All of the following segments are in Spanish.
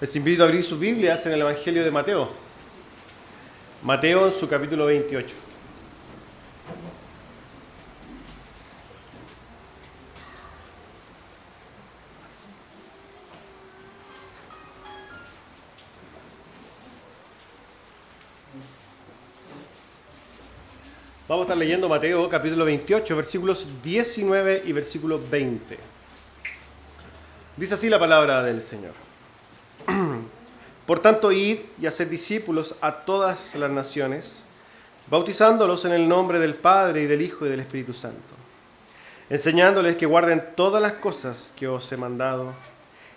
Les invito a abrir sus Biblias en el Evangelio de Mateo. Mateo en su capítulo 28. Vamos a estar leyendo Mateo capítulo 28, versículos 19 y versículo 20. Dice así la palabra del Señor. Por tanto, id y haced discípulos a todas las naciones, bautizándolos en el nombre del Padre, y del Hijo, y del Espíritu Santo, enseñándoles que guarden todas las cosas que os he mandado.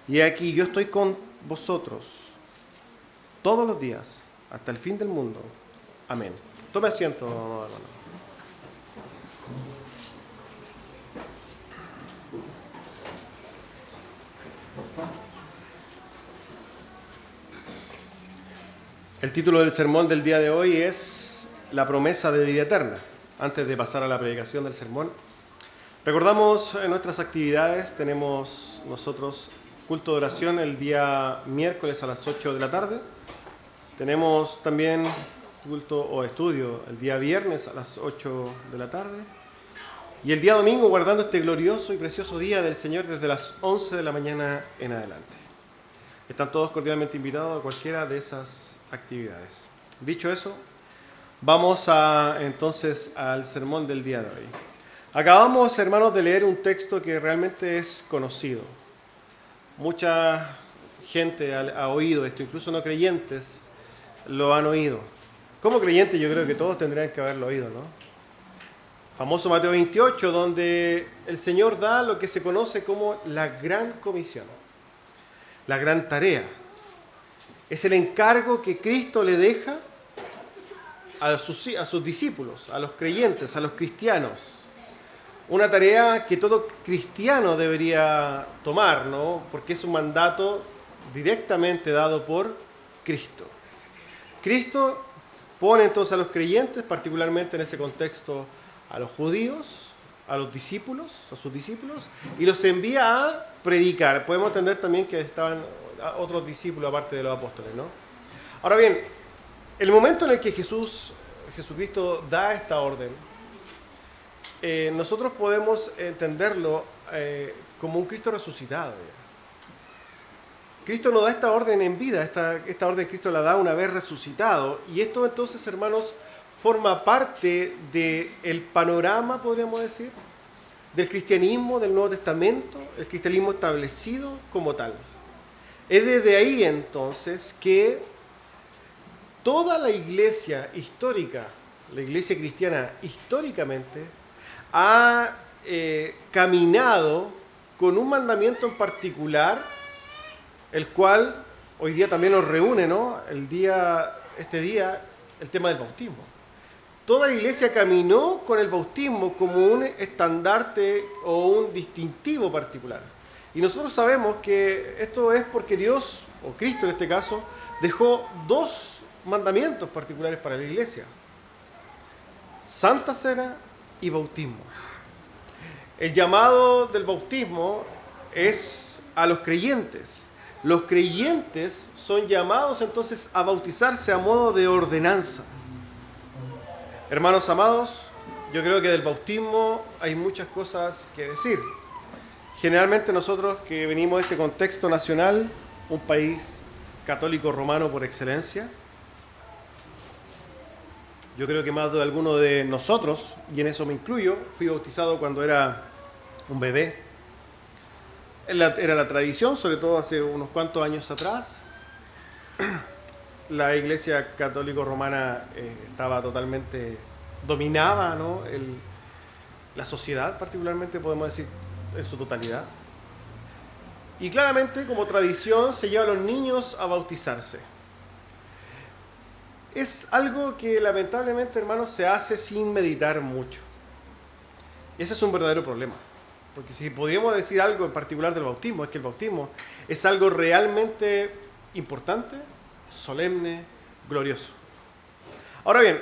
Y aquí yo estoy con vosotros todos los días, hasta el fin del mundo. Amén. Tome asiento, hermano. El título del sermón del día de hoy es La promesa de vida eterna. Antes de pasar a la predicación del sermón, recordamos en nuestras actividades, tenemos nosotros culto de oración el día miércoles a las 8 de la tarde. Tenemos también culto o estudio el día viernes a las 8 de la tarde. Y el día domingo guardando este glorioso y precioso día del Señor desde las 11 de la mañana en adelante. Están todos cordialmente invitados a cualquiera de esas actividades. Dicho eso, vamos entonces al sermón del día de hoy. Acabamos, hermanos, de leer un texto que realmente es conocido. Mucha gente ha oído esto, incluso no creyentes lo han oído. Como creyentes yo creo que todos tendrían que haberlo oído, ¿no? Famoso Mateo 28, donde el Señor da lo que se conoce como la gran comisión, la gran tarea. Es el encargo que Cristo le deja a sus discípulos, a los creyentes, a los cristianos. Una tarea que todo cristiano debería tomar, ¿no? Porque es un mandato directamente dado por Cristo. Cristo pone entonces a los creyentes, particularmente en ese contexto a los judíos, a los discípulos, a sus discípulos, y los envía a predicar. Podemos entender también que estaban otros discípulos aparte de los apóstoles, ¿no? Ahora bien, el momento en el que Jesucristo da esta orden, nosotros podemos entenderlo como un Cristo resucitado. Cristo nos da esta orden en vida, esta orden Cristo la da una vez resucitado, y esto entonces, hermanos, forma parte del panorama, podríamos decir, del cristianismo del Nuevo Testamento, el cristianismo establecido como tal. Es desde ahí entonces que toda la iglesia histórica, la iglesia cristiana históricamente, ha caminado con un mandamiento en particular, el cual hoy día también nos reúne, ¿no? Este día, el tema del bautismo. Toda la iglesia caminó con el bautismo como un estandarte o un distintivo particular. Y nosotros sabemos que esto es porque Dios, o Cristo en este caso, dejó dos mandamientos particulares para la iglesia: Santa Cena y bautismo. El llamado del bautismo es a los creyentes. Los creyentes son llamados entonces a bautizarse a modo de ordenanza. Hermanos amados, yo creo que del bautismo hay muchas cosas que decir. Generalmente nosotros que venimos de este contexto nacional, un país católico romano por excelencia, yo creo que más de alguno de nosotros, y en eso me incluyo, fui bautizado cuando era un bebé. Era la tradición, sobre todo hace unos cuantos años atrás. La iglesia católico romana estaba totalmente, dominaba, ¿no? La sociedad, particularmente, podemos decir, en su totalidad. Y claramente, como tradición, se lleva a los niños a bautizarse. Es algo que lamentablemente, hermanos, se hace sin meditar mucho. Ese es un verdadero problema. Porque si podríamos decir algo en particular del bautismo, es que el bautismo es algo realmente importante, solemne, glorioso. Ahora bien,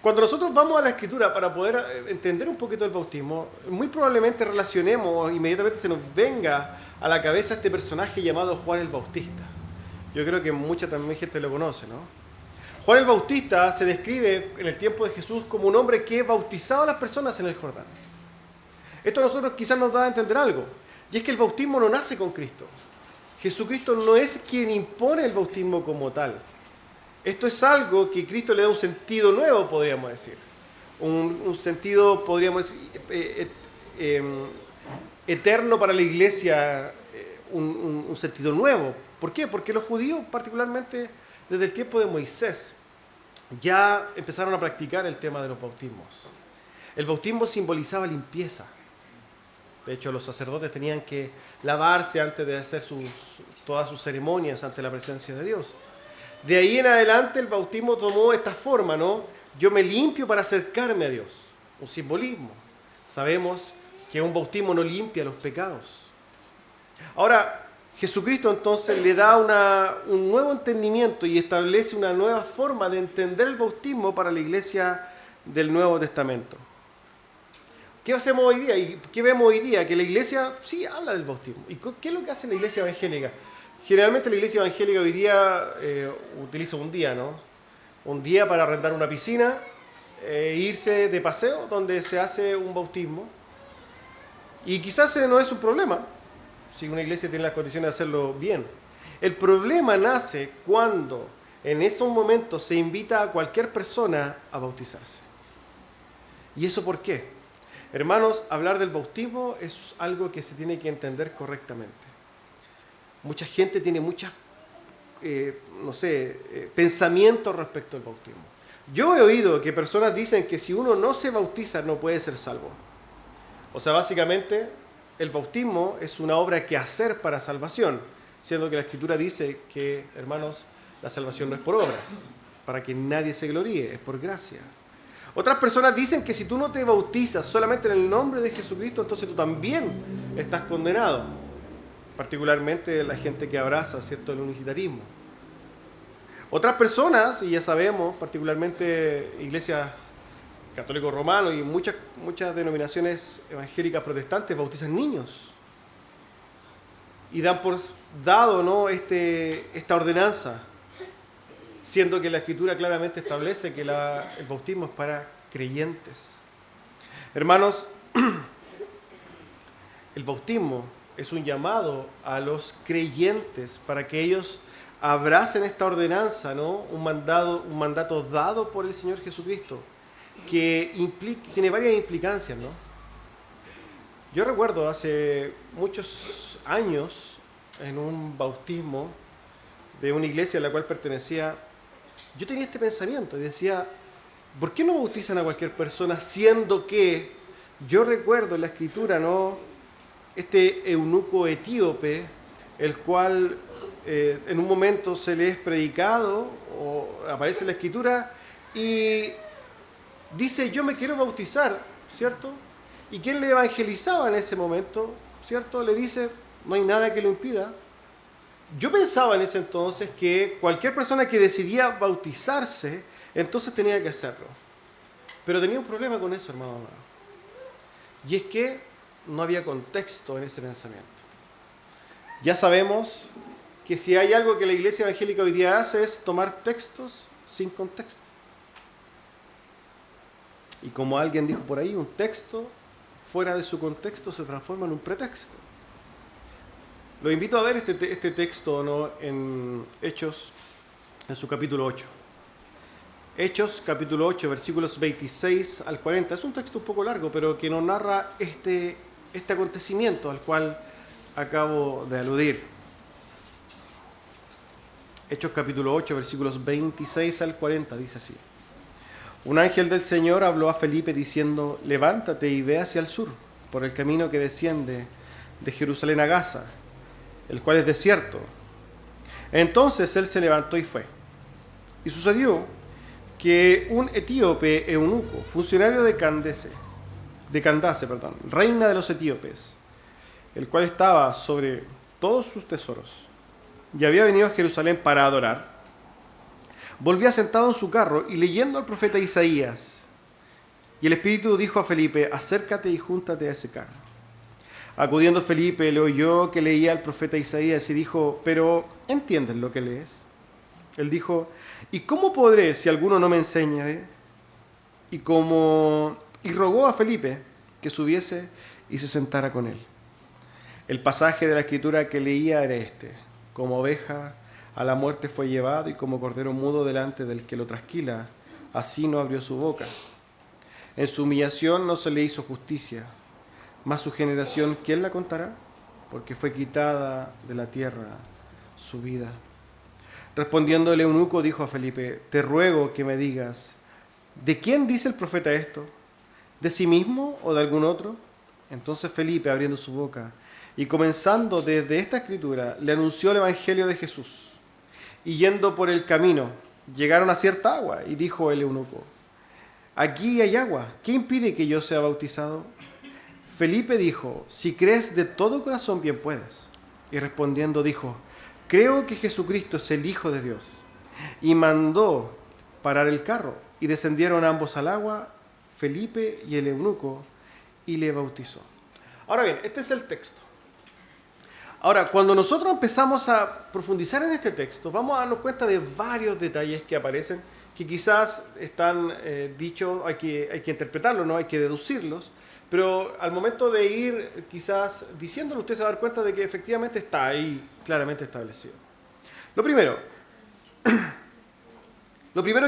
cuando nosotros vamos a la Escritura para poder entender un poquito el bautismo, muy probablemente relacionemos, inmediatamente se nos venga a la cabeza este personaje llamado Juan el Bautista. Yo creo que mucha también gente lo conoce, ¿no? Juan el Bautista se describe en el tiempo de Jesús como un hombre que bautizaba a las personas en el Jordán. Esto a nosotros quizás nos da a entender algo, y es que el bautismo no nace con Cristo. Jesucristo no es quien impone el bautismo como tal. Esto es algo que Cristo le da un sentido nuevo, podríamos decir. Un sentido, podríamos decir, eterno para la iglesia, un sentido nuevo. ¿Por qué? Porque los judíos, particularmente desde el tiempo de Moisés, ya empezaron a practicar el tema de los bautismos. El bautismo simbolizaba limpieza. De hecho, los sacerdotes tenían que lavarse antes de hacer todas sus ceremonias ante la presencia de Dios. De ahí en adelante el bautismo tomó esta forma, ¿no? Yo me limpio para acercarme a Dios. Un simbolismo. Sabemos que un bautismo no limpia los pecados. Ahora, Jesucristo entonces le da un nuevo entendimiento y establece una nueva forma de entender el bautismo para la iglesia del Nuevo Testamento. ¿Qué hacemos hoy día? ¿Y qué vemos hoy día? Que la iglesia sí habla del bautismo. ¿Y qué es lo que hace la iglesia evangélica? Generalmente la iglesia evangélica hoy día utiliza un día, ¿no? Un día para arrendar una piscina, irse de paseo donde se hace un bautismo. Y quizás no es un problema, si una iglesia tiene las condiciones de hacerlo bien. El problema nace cuando en esos momentos se invita a cualquier persona a bautizarse. ¿Y eso por qué? Hermanos, hablar del bautismo es algo que se tiene que entender correctamente. Mucha gente tiene pensamientos respecto al bautismo. Yo he oído que personas dicen que si uno no se bautiza no puede ser salvo. O sea, básicamente el bautismo es una obra que hacer para salvación, siendo que la Escritura dice que, hermanos, la salvación no es por obras, para que nadie se gloríe, es por gracia. Otras personas dicen que si tú no te bautizas solamente en el nombre de Jesucristo, entonces tú también estás condenado. Particularmente la gente que abraza, ¿cierto?, el unicitarismo. Otras personas, y ya sabemos, particularmente iglesias católicos romanos y muchas denominaciones evangélicas protestantes, bautizan niños. Y dan por dado, ¿no?, esta ordenanza, siendo que la Escritura claramente establece que el bautismo es para creyentes. Hermanos, el bautismo es un llamado a los creyentes para que ellos abracen esta ordenanza, ¿no? Un mandato dado por el Señor Jesucristo, que tiene varias implicancias, ¿no? Yo recuerdo hace muchos años, en un bautismo de una iglesia a la cual pertenecía, yo tenía este pensamiento y decía, ¿por qué no bautizan a cualquier persona siendo que yo recuerdo en la Escritura, ¿no?, este eunuco etíope, el cual en un momento se le es predicado o aparece en la Escritura y dice, yo me quiero bautizar, ¿cierto? ¿Y quién le evangelizaba en ese momento, ¿cierto? Le dice, no hay nada que lo impida. Yo pensaba en ese entonces que cualquier persona que decidía bautizarse, entonces tenía que hacerlo. Pero tenía un problema con eso, hermano. Y es que no había contexto en ese pensamiento. Ya sabemos que si hay algo que la iglesia evangélica hoy día hace es tomar textos sin contexto. Y como alguien dijo por ahí, un texto fuera de su contexto se transforma en un pretexto. Lo invito a ver este texto, ¿no?, en Hechos, en su capítulo 8. Hechos, capítulo 8, versículos 26 al 40. Es un texto un poco largo, pero que nos narra este acontecimiento al cual acabo de aludir. Hechos, capítulo 8, versículos 26 al 40, dice así. Un ángel del Señor habló a Felipe diciendo, levántate y ve hacia el sur, por el camino que desciende de Jerusalén a Gaza, el cual es desierto. Entonces él se levantó y fue. Y sucedió que un etíope eunuco, funcionario de Candace, reina de los etíopes, el cual estaba sobre todos sus tesoros, y había venido a Jerusalén para adorar, volvía sentado en su carro y leyendo al profeta Isaías. Y el Espíritu dijo a Felipe, acércate y júntate a ese carro. Acudiendo Felipe, le oyó que leía el profeta Isaías y dijo, ¿pero entiendes lo que lees? Él dijo, ¿y cómo podré si alguno no me enseñe? Y rogó a Felipe que subiese y se sentara con él. El pasaje de la escritura que leía era este: como oveja a la muerte fue llevado y como cordero mudo delante del que lo trasquila, así no abrió su boca. En su humillación no se le hizo justicia, mas su generación, ¿quién la contará? Porque fue quitada de la tierra su vida. Respondiendo el eunuco, dijo a Felipe, te ruego que me digas, ¿de quién dice el profeta esto? ¿De sí mismo o de algún otro? Entonces Felipe, abriendo su boca y comenzando desde esta escritura, le anunció el evangelio de Jesús. Y yendo por el camino, llegaron a cierta agua, y dijo el eunuco, aquí hay agua, ¿qué impide que yo sea bautizado? Felipe dijo, si crees de todo corazón, bien puedes. Y respondiendo dijo, creo que Jesucristo es el Hijo de Dios. Y mandó parar el carro, y descendieron ambos al agua, Felipe y el eunuco, y le bautizó. Ahora bien, este es el texto. Ahora, cuando nosotros empezamos a profundizar en este texto, vamos a darnos cuenta de varios detalles que aparecen, que quizás están dichos, hay que interpretarlos, ¿no? Hay que deducirlos, pero al momento de ir quizás diciéndolo, usted se va a dar cuenta de que efectivamente está ahí claramente establecido. Lo primero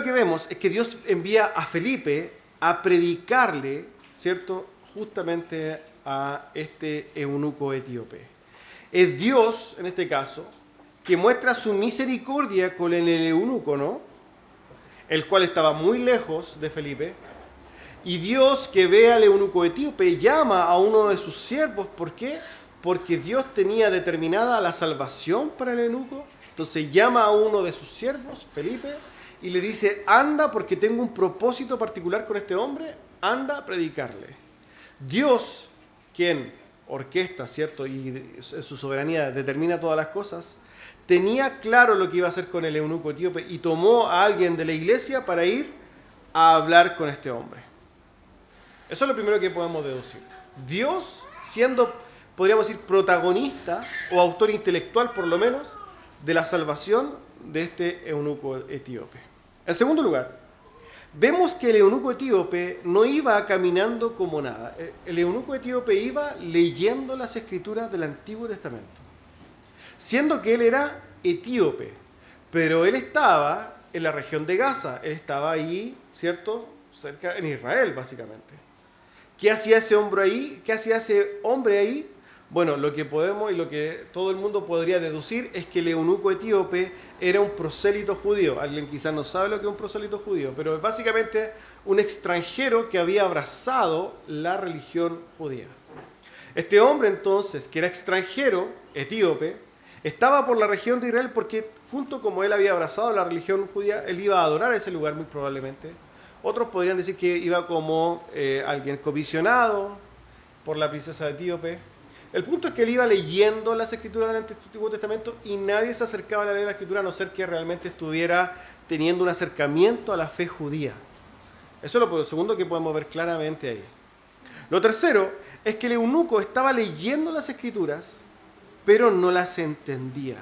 que vemos es que Dios envía a Felipe a predicarle, ¿cierto?, justamente a este eunuco etíope. Es Dios, en este caso, que muestra su misericordia con el eunuco, ¿no?, el cual estaba muy lejos de Felipe. Y Dios, que ve al eunuco etíope, llama a uno de sus siervos. ¿Por qué? Porque Dios tenía determinada la salvación para el eunuco. Entonces llama a uno de sus siervos, Felipe, y le dice, anda porque tengo un propósito particular con este hombre, anda a predicarle. Dios, quien orquesta, ¿cierto?, y en su soberanía determina todas las cosas, tenía claro lo que iba a hacer con el eunuco etíope y tomó a alguien de la iglesia para ir a hablar con este hombre. Eso es lo primero que podemos deducir. Dios siendo, podríamos decir, protagonista o autor intelectual, por lo menos, de la salvación de este eunuco etíope. En segundo lugar, vemos que el eunuco etíope no iba caminando como nada. El eunuco etíope iba leyendo las escrituras del Antiguo Testamento, siendo que él era etíope, pero él estaba en la región de Gaza, él estaba ahí, ¿cierto?, cerca en Israel, básicamente. ¿Qué hacía ese hombre ahí? ¿Qué hacía ese hombre ahí? Bueno, lo que podemos y lo que todo el mundo podría deducir es que el eunuco etíope era un prosélito judío. Alguien quizás no sabe lo que es un prosélito judío, pero es básicamente un extranjero que había abrazado la religión judía. Este hombre entonces, que era extranjero, etíope, estaba por la región de Israel porque junto como él había abrazado la religión judía, él iba a adorar a ese lugar muy probablemente. Otros podrían decir que iba como alguien comisionado por la princesa etíope. El punto es que él iba leyendo las escrituras del Antiguo Testamento y nadie se acercaba a leer la escritura a no ser que realmente estuviera teniendo un acercamiento a la fe judía. Eso es lo segundo que podemos ver claramente ahí. Lo tercero es que el eunuco estaba leyendo las escrituras, pero no las entendía.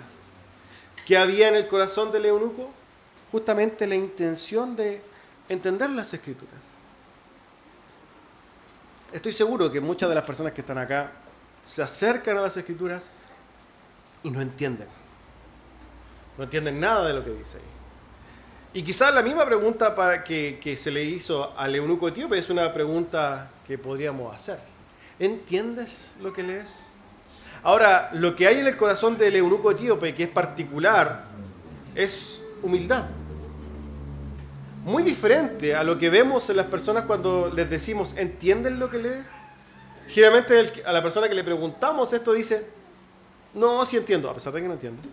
¿Qué había en el corazón del eunuco? Justamente la intención de entender las escrituras. Estoy seguro que muchas de las personas que están acá se acercan a las escrituras y no entienden. No entienden nada de lo que dice ahí. Y quizás la misma pregunta que se le hizo al eunuco etíope es una pregunta que podríamos hacer. ¿Entiendes lo que lees? Ahora, lo que hay en el corazón del eunuco etíope, que es particular, es humildad. Muy diferente a lo que vemos en las personas cuando les decimos, ¿entienden lo que lees? Generalmente a la persona que le preguntamos esto dice, no, sí entiendo, a pesar de que no entiende.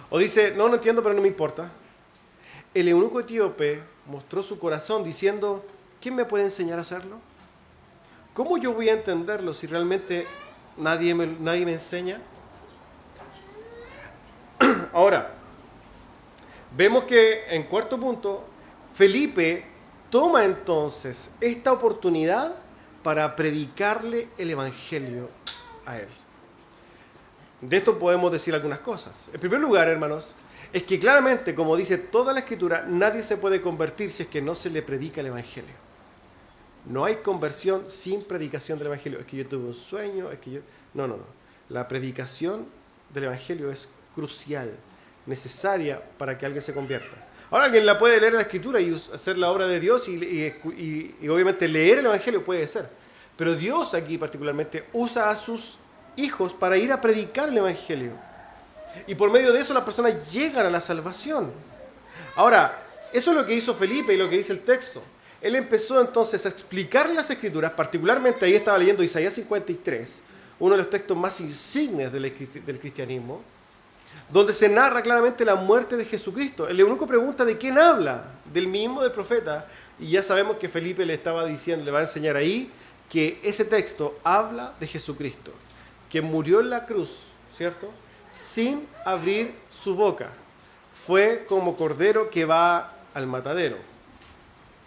O dice, no entiendo, pero no me importa. El eunuco etíope mostró su corazón diciendo, ¿quién me puede enseñar a hacerlo? ¿Cómo yo voy a entenderlo si realmente nadie me enseña? Ahora, vemos que en cuarto punto, Felipe toma entonces esta oportunidad para predicarle el evangelio a Él. De esto podemos decir algunas cosas. En primer lugar, hermanos, es que claramente, como dice toda la Escritura, nadie se puede convertir si es que no se le predica el Evangelio. No hay conversión sin predicación del Evangelio. Es que yo tuve un sueño, es que yo... No. La predicación del Evangelio es crucial, necesaria para que alguien se convierta. Ahora alguien la puede leer en la Escritura y hacer la obra de Dios y obviamente leer el Evangelio puede ser. Pero Dios aquí particularmente usa a sus hijos para ir a predicar el Evangelio. Y por medio de eso las personas llegan a la salvación. Ahora, eso es lo que hizo Felipe y lo que dice el texto. Él empezó entonces a explicar las Escrituras, particularmente ahí estaba leyendo Isaías 53, uno de los textos más insignes del cristianismo, donde se narra claramente la muerte de Jesucristo. El eunuco pregunta de quién habla, del mismo del profeta, y ya sabemos que Felipe le estaba diciendo, le va a enseñar ahí, que ese texto habla de Jesucristo, que murió en la cruz, ¿cierto?, sin abrir su boca. Fue como cordero que va al matadero.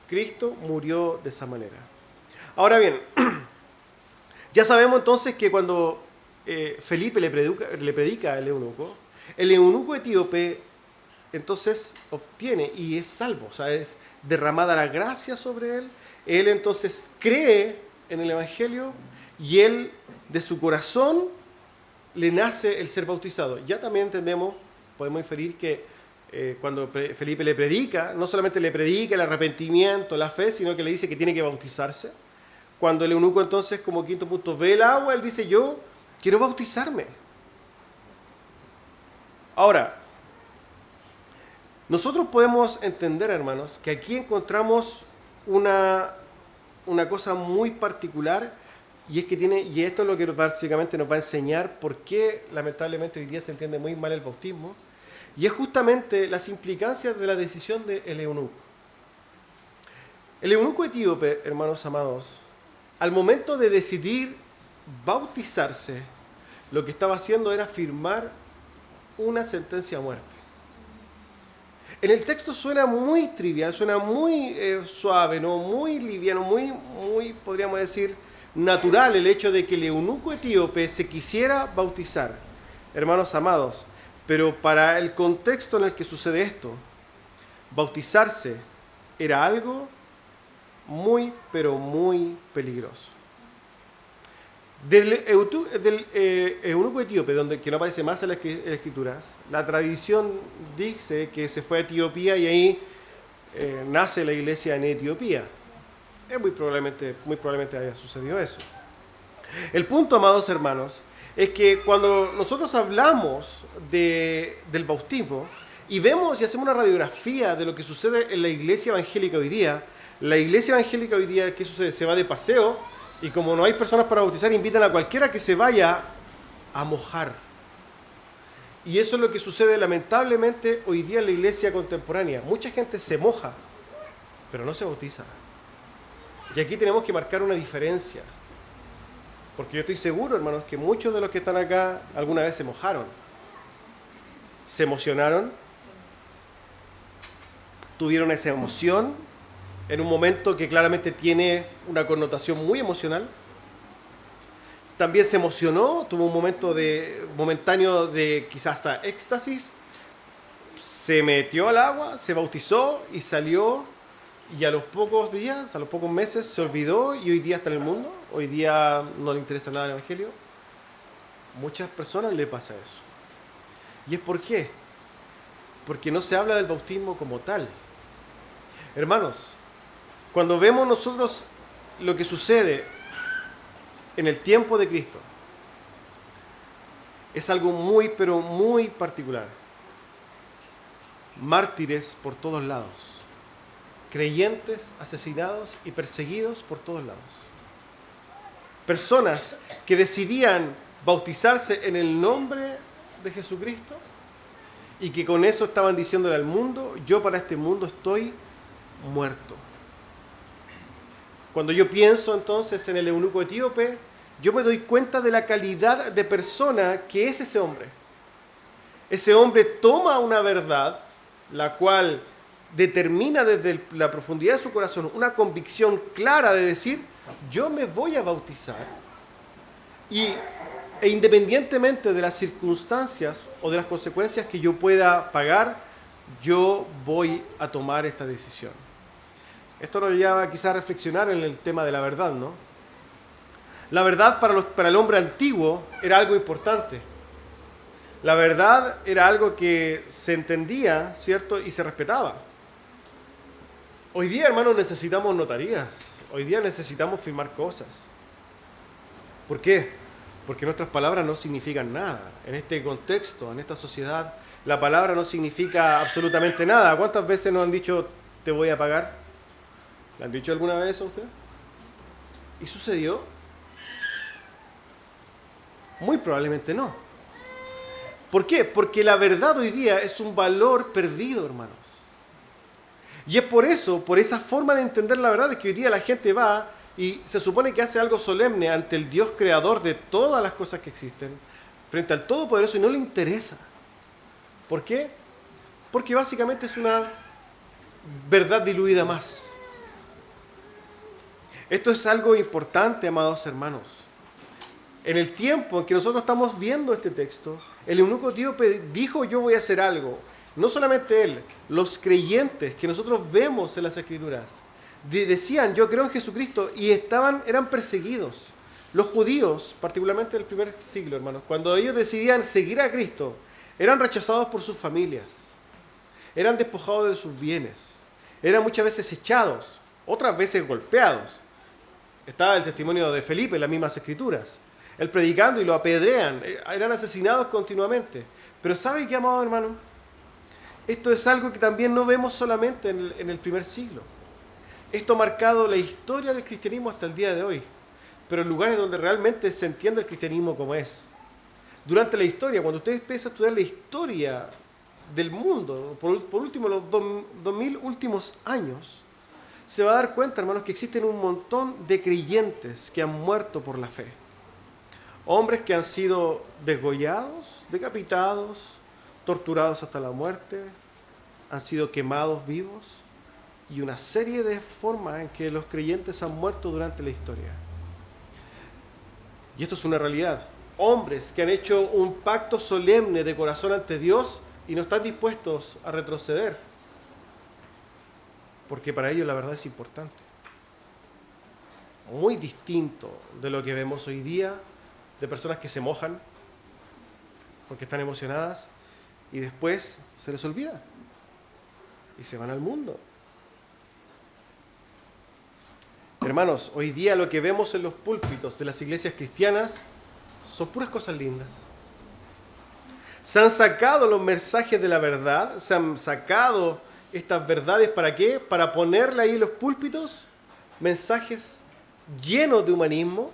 Cristo murió de esa manera. Ahora bien, ya sabemos entonces que cuando Felipe le predica al eunuco, el eunuco etíope entonces obtiene y es salvo, o sea, es derramada la gracia sobre él. Él entonces cree en el Evangelio y él de su corazón le nace el ser bautizado. Ya también entendemos, podemos inferir que cuando Felipe le predica, no solamente le predica el arrepentimiento, la fe, sino que le dice que tiene que bautizarse. Cuando el eunuco entonces, como quinto punto, ve el agua, él dice, yo quiero bautizarme. Ahora, nosotros podemos entender, hermanos, que aquí encontramos una cosa muy particular, y es que y esto es lo que básicamente nos va a enseñar por qué lamentablemente hoy día se entiende muy mal el bautismo, y es justamente las implicancias de la decisión del eunuco. El eunuco etíope, hermanos amados, al momento de decidir bautizarse, lo que estaba haciendo era firmar una sentencia a muerte. En el texto suena muy trivial, suena muy suave, ¿no? Muy liviano, muy, podríamos decir, natural el hecho de que el eunuco etíope se quisiera bautizar, hermanos amados, pero para el contexto en el que sucede esto, bautizarse era algo muy, pero muy peligroso. Del eunuco etíope, que no aparece más en las escrituras, la tradición dice que se fue a Etiopía y ahí nace la iglesia en Etiopía. Muy probablemente haya sucedido eso. El punto, amados hermanos, es que cuando nosotros hablamos del bautismo y vemos y hacemos una radiografía de lo que sucede en la iglesia evangélica hoy día, la iglesia evangélica hoy día, ¿qué sucede? Se va de paseo y como no hay personas para bautizar, invitan a cualquiera que se vaya a mojar. Y eso es lo que sucede lamentablemente hoy día en la iglesia contemporánea. Mucha gente se moja, pero no se bautiza. Y aquí tenemos que marcar una diferencia. Porque yo estoy seguro, hermanos, que muchos de los que están acá alguna vez se mojaron. Se emocionaron. Tuvieron esa emoción en un momento que claramente tiene una connotación muy emocional. También se emocionó, tuvo un momento momentáneo de quizás hasta éxtasis. Se metió al agua, se bautizó y salió. Y a los pocos días, a los pocos meses, se olvidó y hoy día está en el mundo. Hoy día no le interesa nada el Evangelio. Muchas personas le pasa eso. ¿Y es por qué? Porque no se habla del bautismo como tal. Hermanos, cuando vemos nosotros lo que sucede en el tiempo de Cristo, es algo muy, pero muy particular. Mártires por todos lados. Creyentes asesinados y perseguidos por todos lados. Personas que decidían bautizarse en el nombre de Jesucristo y que con eso estaban diciéndole al mundo, yo para este mundo estoy muerto. Cuando yo pienso entonces en el eunuco etíope, yo me doy cuenta de la calidad de persona que es ese hombre. Ese hombre toma una verdad, la cual determina desde la profundidad de su corazón una convicción clara de decir, yo me voy a bautizar. Y E independientemente de las circunstancias o de las consecuencias que yo pueda pagar, yo voy a tomar esta decisión. Esto nos lleva quizá a reflexionar en el tema de la verdad, ¿no? La verdad para el hombre antiguo era algo importante. La verdad era algo que se entendía, ¿cierto? Y se respetaba. Hoy día, hermanos, necesitamos notarías. Hoy día necesitamos firmar cosas. ¿Por qué? Porque nuestras palabras no significan nada. En este contexto, en esta sociedad, la palabra no significa absolutamente nada. ¿Cuántas veces nos han dicho, te voy a pagar? ¿Le han dicho alguna vez eso a usted? ¿Y sucedió? Muy probablemente no. ¿Por qué? Porque la verdad hoy día es un valor perdido, hermanos. Y es por eso, por esa forma de entender la verdad, es que hoy día la gente va y se supone que hace algo solemne ante el Dios creador de todas las cosas que existen, frente al Todopoderoso, y no le interesa. ¿Por qué? Porque básicamente es una verdad diluida más. Esto es algo importante, amados hermanos. En el tiempo en que nosotros estamos viendo este texto, el eunuco tío dijo, yo voy a hacer algo. No solamente él, los creyentes que nosotros vemos en las Escrituras, decían, yo creo en Jesucristo, y eran perseguidos. Los judíos, particularmente del primer siglo, hermanos, cuando ellos decidían seguir a Cristo, eran rechazados por sus familias, eran despojados de sus bienes, eran muchas veces echados, otras veces golpeados. Estaba el testimonio de Felipe en las mismas Escrituras. Él predicando y lo apedrean, eran asesinados continuamente. Pero ¿sabe qué, amado hermano? Esto es algo que también no vemos solamente en el primer siglo. Esto ha marcado la historia del cristianismo hasta el día de hoy, pero en lugares donde realmente se entiende el cristianismo como es. Durante la historia, cuando usted empieza a estudiar la historia del mundo, por último los 2000 últimos años, se va a dar cuenta, hermanos, que existen un montón de creyentes que han muerto por la fe. Hombres que han sido degollados, decapitados, torturados hasta la muerte, han sido quemados vivos, y una serie de formas en que los creyentes han muerto durante la historia. Y esto es una realidad. Hombres que han hecho un pacto solemne de corazón ante Dios y no están dispuestos a retroceder, porque para ellos la verdad es importante. Muy distinto de lo que vemos hoy día, de personas que se mojan porque están emocionadas y después se les olvida y se van al mundo. Hermanos, hoy día lo que vemos en los púlpitos de las iglesias cristianas son puras cosas lindas. Se han sacado los mensajes de la verdad, se han sacado estas verdades, ¿para qué? Para ponerle ahí en los púlpitos mensajes llenos de humanismo,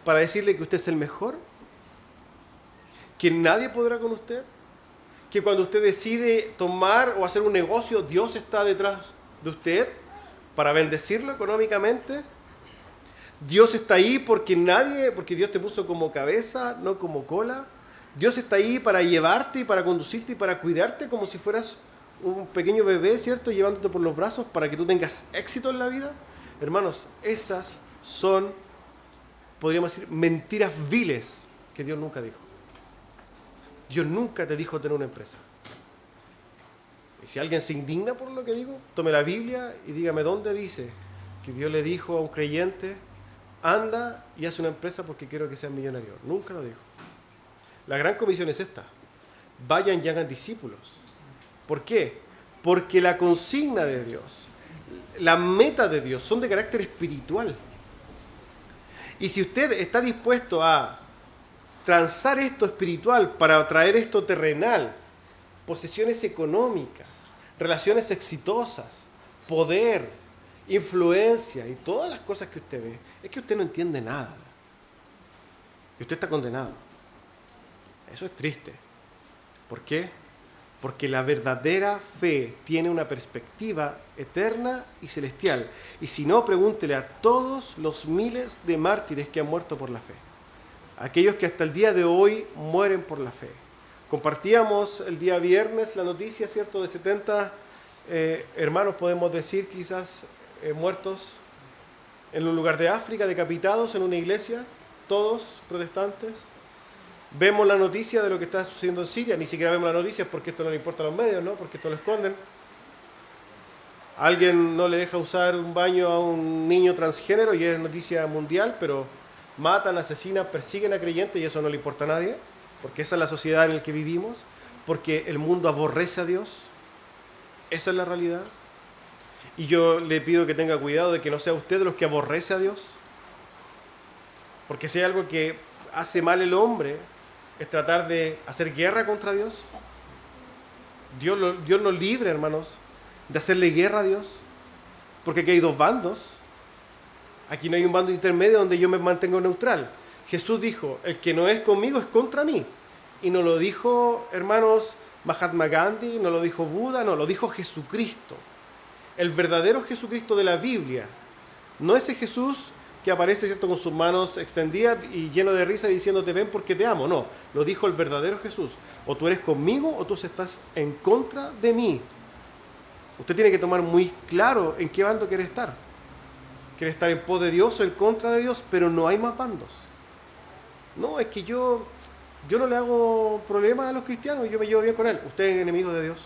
para decirle que usted es el mejor, que nadie podrá con usted, que cuando usted decide tomar o hacer un negocio, Dios está detrás de usted para bendecirlo económicamente. Dios está ahí porque Dios te puso como cabeza, no como cola. Dios está ahí para llevarte y para conducirte y para cuidarte como si fueras un pequeño bebé, ¿cierto? Llevándote por los brazos para que tú tengas éxito en la vida. Hermanos, esas son, podríamos decir, mentiras viles que Dios nunca dijo. Dios nunca te dijo tener una empresa. Y si alguien se indigna por lo que digo, tome la Biblia y dígame dónde dice que Dios le dijo a un creyente, anda y haz una empresa porque quiero que seas millonario. Nunca lo dijo. La gran comisión es esta: vayan y hagan discípulos. ¿Por qué? Porque la consigna de Dios, la meta de Dios son de carácter espiritual. Y si usted está dispuesto a transar esto espiritual para traer esto terrenal, posesiones económicas, relaciones exitosas, poder, influencia y todas las cosas que usted ve, es que usted no entiende nada. Que usted está condenado. Eso es triste. ¿Por qué? Porque la verdadera fe tiene una perspectiva eterna y celestial. Y si no, pregúntele a todos los miles de mártires que han muerto por la fe. Aquellos que hasta el día de hoy mueren por la fe. Compartíamos el día viernes la noticia, ¿cierto?, de 70 hermanos, podemos decir, quizás muertos en un lugar de África, decapitados en una iglesia, todos protestantes. Vemos la noticia de lo que está sucediendo en Siria, ni siquiera vemos las noticias porque esto no le importa a los medios, ¿no? Porque esto lo esconden. Alguien no le deja usar un baño a un niño transgénero y es noticia mundial, pero matan, asesinan, persiguen a creyentes y eso no le importa a nadie, porque esa es la sociedad en la que vivimos, porque el mundo aborrece a Dios. Esa es la realidad. Y yo le pido que tenga cuidado de que no sea usted de los que aborrece a Dios, porque si hay algo que hace mal el hombre es tratar de hacer guerra contra Dios. Dios nos libre, hermanos, de hacerle guerra a Dios, porque aquí hay dos bandos. Aquí no hay un bando intermedio donde yo me mantengo neutral. Jesús dijo, el que no es conmigo es contra mí. Y no lo dijo, hermanos, Mahatma Gandhi, no lo dijo Buda, no, lo dijo Jesucristo. El verdadero Jesucristo de la Biblia. No ese Jesús que aparece, ¿cierto?, con sus manos extendidas y lleno de risa diciéndote ven porque te amo. No, lo dijo el verdadero Jesús. O tú eres conmigo o tú estás en contra de mí. Usted tiene que tomar muy claro en qué bando quiere estar. Quiere estar en pos de Dios o en contra de Dios, pero no hay más bandos. No, es que yo no le hago problema a los cristianos, yo me llevo bien con él. Usted es enemigo de Dios.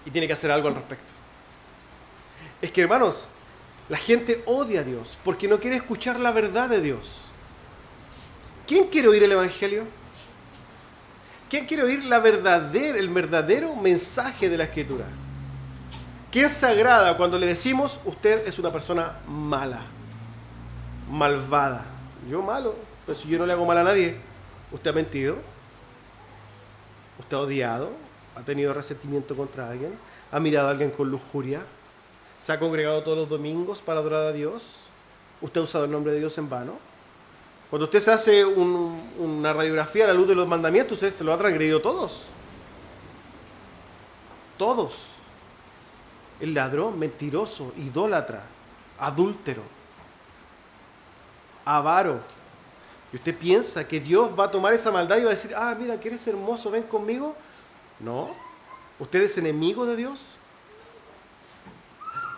Y tiene que hacer algo al respecto. Es que, hermanos, la gente odia a Dios porque no quiere escuchar la verdad de Dios. ¿Quién quiere oír el Evangelio? ¿Quién quiere oír el verdadero mensaje de la Escritura? ¿Quién se agrada cuando le decimos usted es una persona mala, malvada? Yo malo, pero si yo no le hago mal a nadie. ¿Usted ha mentido? ¿Usted ha odiado? ¿Ha tenido resentimiento contra alguien? ¿Ha mirado a alguien con lujuria? ¿Se ha congregado todos los domingos para adorar a Dios? ¿Usted ha usado el nombre de Dios en vano? Cuando usted se hace una radiografía a la luz de los mandamientos, usted se lo ha transgredido todos. Todos. El ladrón, mentiroso, idólatra, adúltero, avaro. Y usted piensa que Dios va a tomar esa maldad y va a decir, ah, mira, que eres hermoso, ven conmigo. No. ¿Usted es enemigo de Dios?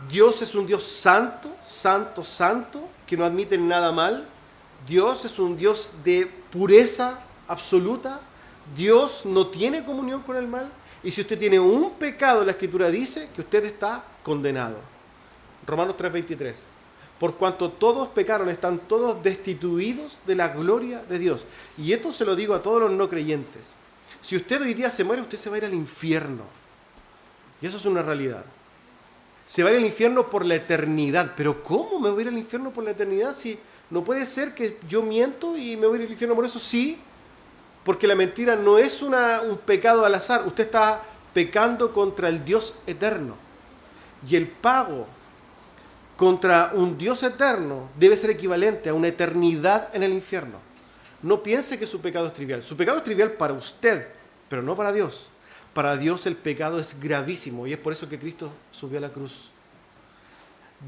Dios es un Dios santo, santo, santo, que no admite nada mal. Dios es un Dios de pureza absoluta. Dios no tiene comunión con el mal. Y si usted tiene un pecado, la Escritura dice que usted está condenado. Romanos 3:23. Por cuanto todos pecaron, están todos destituidos de la gloria de Dios. Y esto se lo digo a todos los no creyentes. Si usted hoy día se muere, usted se va a ir al infierno. Y eso es una realidad. Se va a ir al infierno por la eternidad. Pero ¿cómo me voy a ir al infierno por la eternidad si no puede ser que yo miento y me voy a ir al infierno por eso? Sí, porque la mentira no es un pecado al azar. Usted está pecando contra el Dios eterno. Y el pago contra un Dios eterno debe ser equivalente a una eternidad en el infierno. No piense que su pecado es trivial. Su pecado es trivial para usted, pero no para Dios. Para Dios el pecado es gravísimo y es por eso que Cristo subió a la cruz.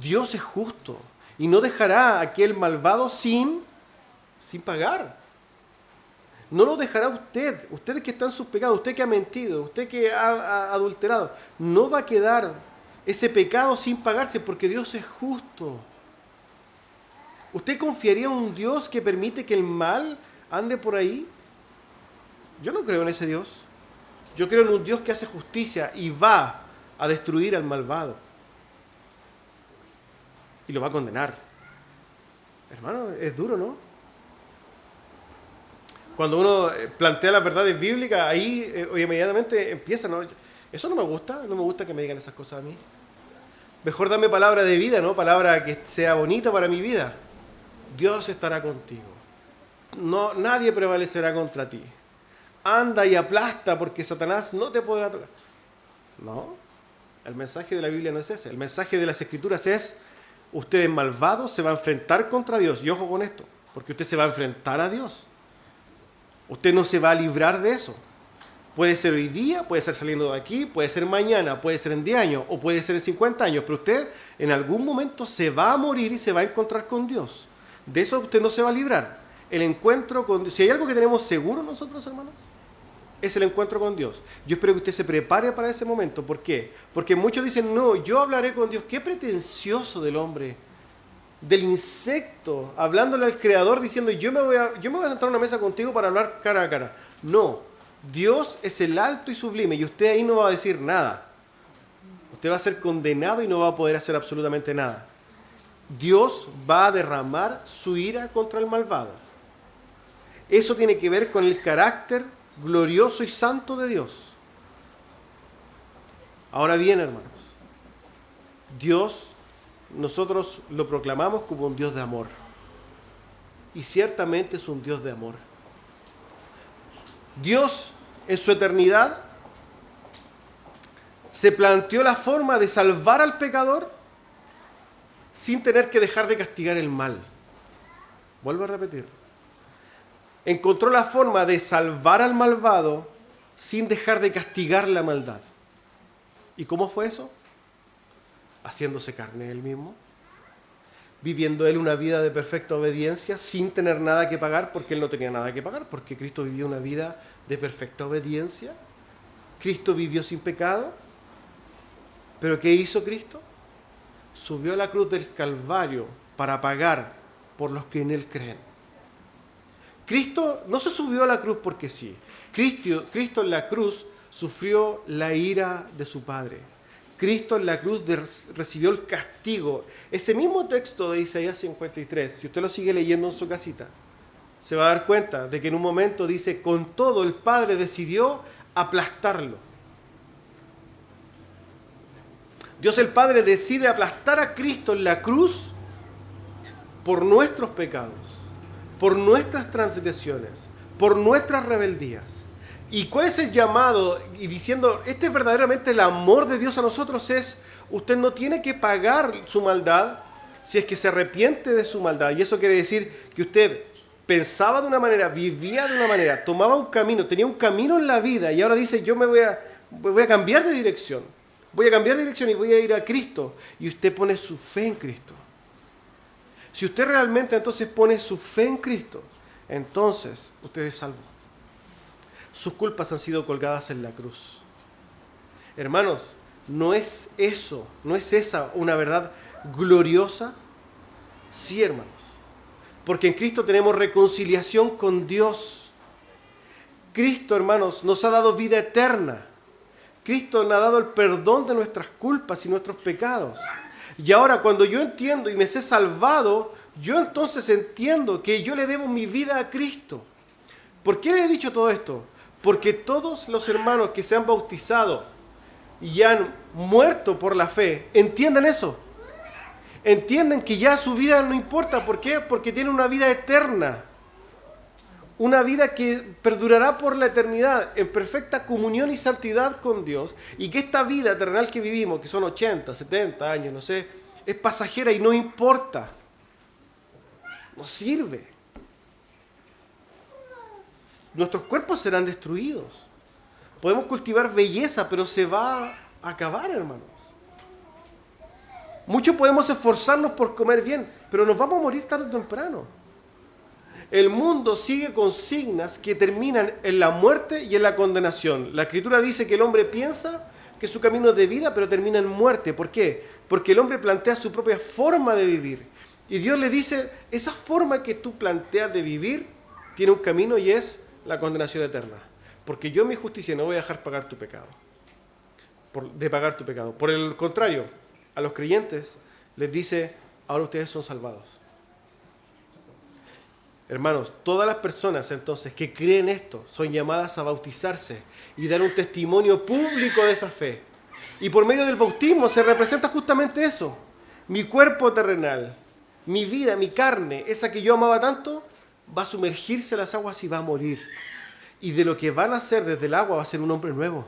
Dios es justo y no dejará a aquel malvado sin pagar. No lo dejará usted que está en sus pecados, usted que ha mentido, usted que ha adulterado. No va a quedar ese pecado sin pagarse porque Dios es justo. ¿Usted confiaría en un Dios que permite que el mal ande por ahí? Yo no creo en ese Dios. Yo creo en un Dios que hace justicia y va a destruir al malvado. Y lo va a condenar. Hermano, es duro, ¿no? Cuando uno plantea las verdades bíblicas, ahí inmediatamente empieza, ¿no? Eso no me gusta que me digan esas cosas a mí. Mejor dame palabra de vida, ¿no? Palabra que sea bonita para mi vida. Dios estará contigo. No, nadie prevalecerá contra ti. Anda y aplasta porque Satanás no te podrá tocar. No, el mensaje de la Biblia no es ese. El mensaje de las Escrituras es, usted es malvado, se va a enfrentar contra Dios. Y ojo con esto, porque usted se va a enfrentar a Dios. Usted no se va a librar de eso. Puede ser hoy día, puede ser saliendo de aquí, puede ser mañana, puede ser en 10 años o puede ser en 50 años. Pero usted en algún momento se va a morir y se va a encontrar con Dios. De eso usted no se va a librar. El encuentro con Dios. Si hay algo que tenemos seguro nosotros, hermanos, es el encuentro con Dios. Yo espero que usted se prepare para ese momento. ¿Por qué? Porque muchos dicen, no, yo hablaré con Dios. Qué pretencioso del hombre del insecto, hablándole al Creador, diciendo, yo me voy a sentar a una mesa contigo para hablar cara a cara. No, Dios es el alto y sublime, y usted ahí no va a decir nada. Usted va a ser condenado y no va a poder hacer absolutamente nada. Dios va a derramar su ira contra el malvado. Eso tiene que ver con el carácter glorioso y santo de Dios. Ahora bien, hermanos, Dios, nosotros lo proclamamos como un Dios de amor. Y ciertamente es un Dios de amor. Dios, en su eternidad, se planteó la forma de salvar al pecador sin tener que dejar de castigar el mal. Vuelvo a repetir. Encontró la forma de salvar al malvado sin dejar de castigar la maldad. ¿Y cómo fue eso? Haciéndose carne él mismo, viviendo él una vida de perfecta obediencia sin tener nada que pagar, porque él no tenía nada que pagar, porque Cristo vivió una vida de perfecta obediencia. Cristo vivió sin pecado. ¿Pero qué hizo Cristo? Subió a la cruz del Calvario para pagar por los que en él creen. Cristo no se subió a la cruz porque sí. Cristo en la cruz sufrió la ira de su Padre. Cristo en la cruz recibió el castigo. Ese mismo texto de Isaías 53, si usted lo sigue leyendo en su casita, se va a dar cuenta de que en un momento dice, con todo el Padre decidió aplastarlo. Dios el Padre decide aplastar a Cristo en la cruz por nuestros pecados, por nuestras transgresiones, por nuestras rebeldías. ¿Y cuál es el llamado? Y diciendo, este es verdaderamente el amor de Dios a nosotros, es, usted no tiene que pagar su maldad si es que se arrepiente de su maldad. Y eso quiere decir que usted pensaba de una manera, vivía de una manera, tomaba un camino, tenía un camino en la vida y ahora dice, yo me voy a cambiar de dirección. Voy a cambiar de dirección y voy a ir a Cristo. Y usted pone su fe en Cristo. Si usted realmente entonces pone su fe en Cristo, entonces usted es salvo. Sus culpas han sido colgadas en la cruz. Hermanos, ¿no es eso, no es esa una verdad gloriosa? Sí, hermanos. Porque en Cristo tenemos reconciliación con Dios. Cristo, hermanos, nos ha dado vida eterna. Cristo nos ha dado el perdón de nuestras culpas y nuestros pecados. Y ahora cuando yo entiendo y me sé salvado, yo entonces entiendo que yo le debo mi vida a Cristo. ¿Por qué le he dicho todo esto? Porque todos los hermanos que se han bautizado y han muerto por la fe, entienden eso. Entienden que ya su vida no importa. ¿Por qué? Porque tienen una vida eterna. Una vida que perdurará por la eternidad en perfecta comunión y santidad con Dios, y que esta vida terrenal que vivimos, que son 80, 70 años, no sé, es pasajera y no importa. No sirve. Nuestros cuerpos serán destruidos. Podemos cultivar belleza, pero se va a acabar, hermanos. Muchos podemos esforzarnos por comer bien, pero nos vamos a morir tarde o temprano. El mundo sigue consignas que terminan en la muerte y en la condenación. La Escritura dice que el hombre piensa que su camino es de vida, pero termina en muerte. ¿Por qué? Porque el hombre plantea su propia forma de vivir. Y Dios le dice, esa forma que tú planteas de vivir tiene un camino y es la condenación eterna. Porque yo en mi justicia no voy a dejar pagar tu pecado. Pagar tu pecado. Por el contrario, a los creyentes les dice, ahora ustedes son salvados. Hermanos, todas las personas entonces que creen esto son llamadas a bautizarse y dar un testimonio público de esa fe. Y por medio del bautismo se representa justamente eso. Mi cuerpo terrenal, mi vida, mi carne, esa que yo amaba tanto, va a sumergirse en las aguas y va a morir. Y de lo que van a hacer desde el agua va a ser un hombre nuevo.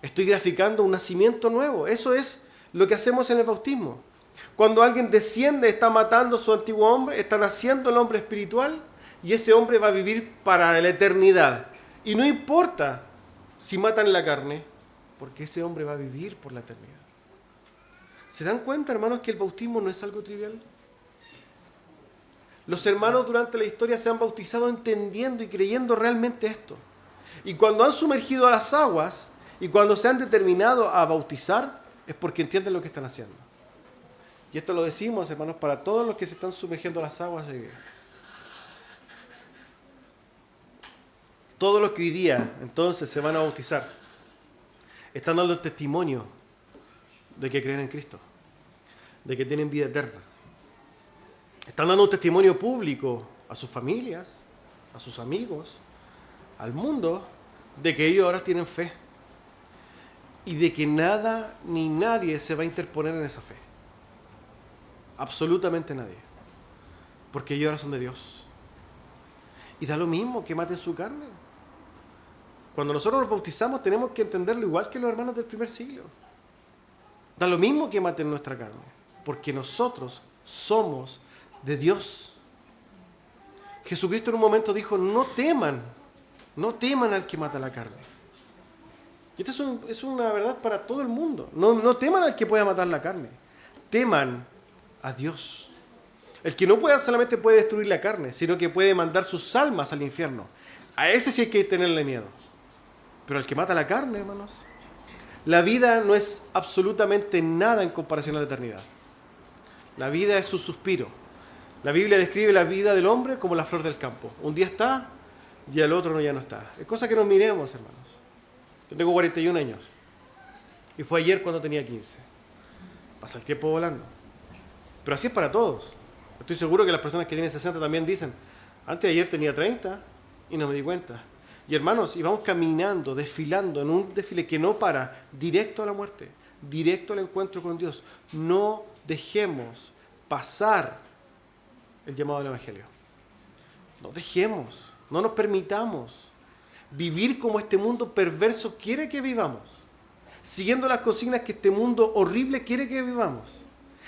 Estoy graficando un nacimiento nuevo. Eso es lo que hacemos en el bautismo. Cuando alguien desciende, está matando a su antiguo hombre, está naciendo el hombre espiritual y ese hombre va a vivir para la eternidad. Y no importa si matan la carne, porque ese hombre va a vivir por la eternidad. ¿Se dan cuenta, hermanos, que el bautismo no es algo trivial? Los hermanos durante la historia se han bautizado entendiendo y creyendo realmente esto. Y cuando han sumergido a las aguas y cuando se han determinado a bautizar, es porque entienden lo que están haciendo. Y esto lo decimos, hermanos, para todos los que se están sumergiendo en las aguas hoy día. Todos los que hoy día, entonces, se van a bautizar, están dando testimonio de que creen en Cristo, de que tienen vida eterna. Están dando un testimonio público a sus familias, a sus amigos, al mundo, de que ellos ahora tienen fe. Y de que nada ni nadie se va a interponer en esa fe. Absolutamente nadie. Porque ellos ahora son de Dios. Y da lo mismo que maten su carne. Cuando nosotros nos bautizamos tenemos que entenderlo igual que los hermanos del primer siglo. Da lo mismo que maten nuestra carne. Porque nosotros somos de Dios. Jesucristo en un momento dijo, no teman al que mata la carne. Y esta es una verdad para todo el mundo. No teman al que pueda matar la carne. Teman a Dios. El que no solamente puede destruir la carne, sino que puede mandar sus almas al infierno. A ese sí hay que tenerle miedo. Pero al que mata la carne, hermanos, la vida no es absolutamente nada en comparación a la eternidad. La vida es un suspiro. La Biblia describe la vida del hombre como la flor del campo. Un día está y al otro ya no está. Es cosa que nos miremos, hermanos. Yo tengo 41 años. Y fue ayer cuando tenía 15. Pasa el tiempo volando. Pero así es para todos. Estoy seguro que las personas que tienen 60 también dicen, antes de ayer tenía 30 y no me di cuenta. Y hermanos, íbamos caminando, desfilando en un desfile que no para, directo a la muerte, directo al encuentro con Dios. No dejemos pasar el llamado del Evangelio. No dejemos, no nos permitamos vivir como este mundo perverso quiere que vivamos, siguiendo las consignas que este mundo horrible quiere que vivamos,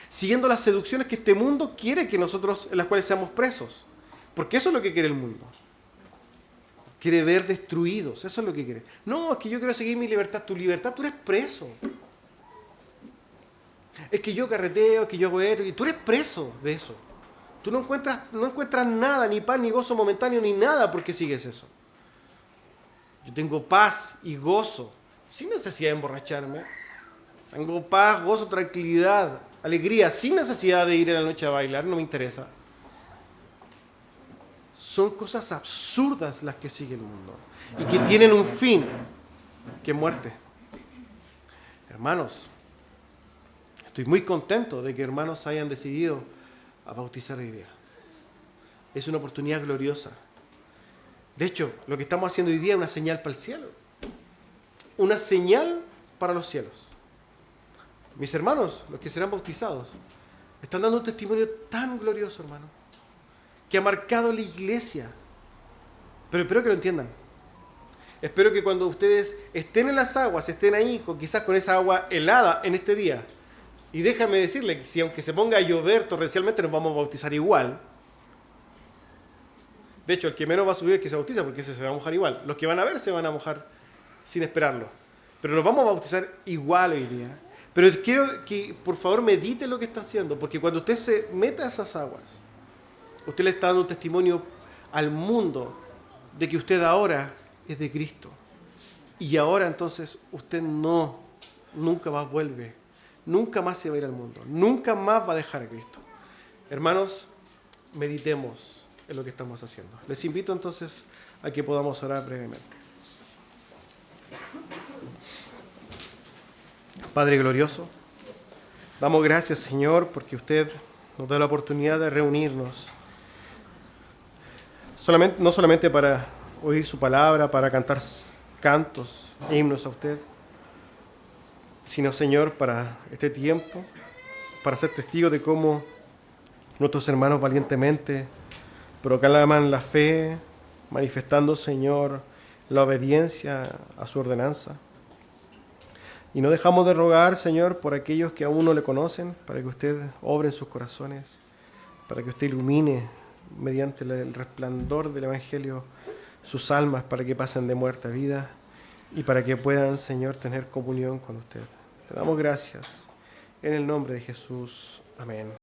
siguiendo las seducciones que este mundo quiere que nosotros, en las cuales seamos presos, porque eso es lo que quiere el mundo. Quiere ver destruidos, eso es lo que quiere. No, es que yo quiero seguir mi libertad. Tu libertad, tú eres preso. Es que yo carreteo, es que yo hago esto, y tú eres preso de eso. Tú no encuentras nada, ni paz, ni gozo momentáneo, ni nada porque sigues eso. Yo tengo paz y gozo, sin necesidad de emborracharme. Tengo paz, gozo, tranquilidad, alegría, sin necesidad de ir en la noche a bailar, no me interesa. Son cosas absurdas las que sigue el mundo y que tienen un fin, que es muerte. Hermanos, estoy muy contento de que hermanos hayan decidido a bautizar hoy día. Es una oportunidad gloriosa. De hecho, lo que estamos haciendo hoy día es una señal para el cielo. Una señal para los cielos. Mis hermanos, los que serán bautizados, están dando un testimonio tan glorioso, hermano, que ha marcado la iglesia. Pero espero que lo entiendan. Espero que cuando ustedes estén en las aguas, estén ahí, quizás con esa agua helada en este día. Y déjame decirle, si aunque se ponga a llover torrencialmente, nos vamos a bautizar igual. De hecho, el que menos va a subir es el que se bautiza, porque ese se va a mojar igual. Los que van a ver se van a mojar sin esperarlo. Pero nos vamos a bautizar igual hoy día. Pero quiero que, por favor, medite lo que está haciendo, porque cuando usted se meta a esas aguas, usted le está dando un testimonio al mundo de que usted ahora es de Cristo. Y ahora entonces usted nunca más vuelve, nunca más se va a ir al mundo, nunca más va a dejar a Cristo. Hermanos, meditemos en lo que estamos haciendo. Les invito entonces a que podamos orar brevemente. Padre glorioso, damos gracias, Señor, porque usted nos da la oportunidad de reunirnos. No solamente para oír su palabra, para cantar cantos e himnos a usted, sino, Señor, para este tiempo, para ser testigos de cómo nuestros hermanos valientemente proclaman la fe, manifestando, Señor, la obediencia a su ordenanza. Y no dejamos de rogar, Señor, por aquellos que aún no le conocen, para que usted obre en sus corazones, para que usted ilumine mediante el resplandor del Evangelio sus almas, para que pasen de muerte a vida y para que puedan, Señor, tener comunión con usted. Le damos gracias en el nombre de Jesús. Amén.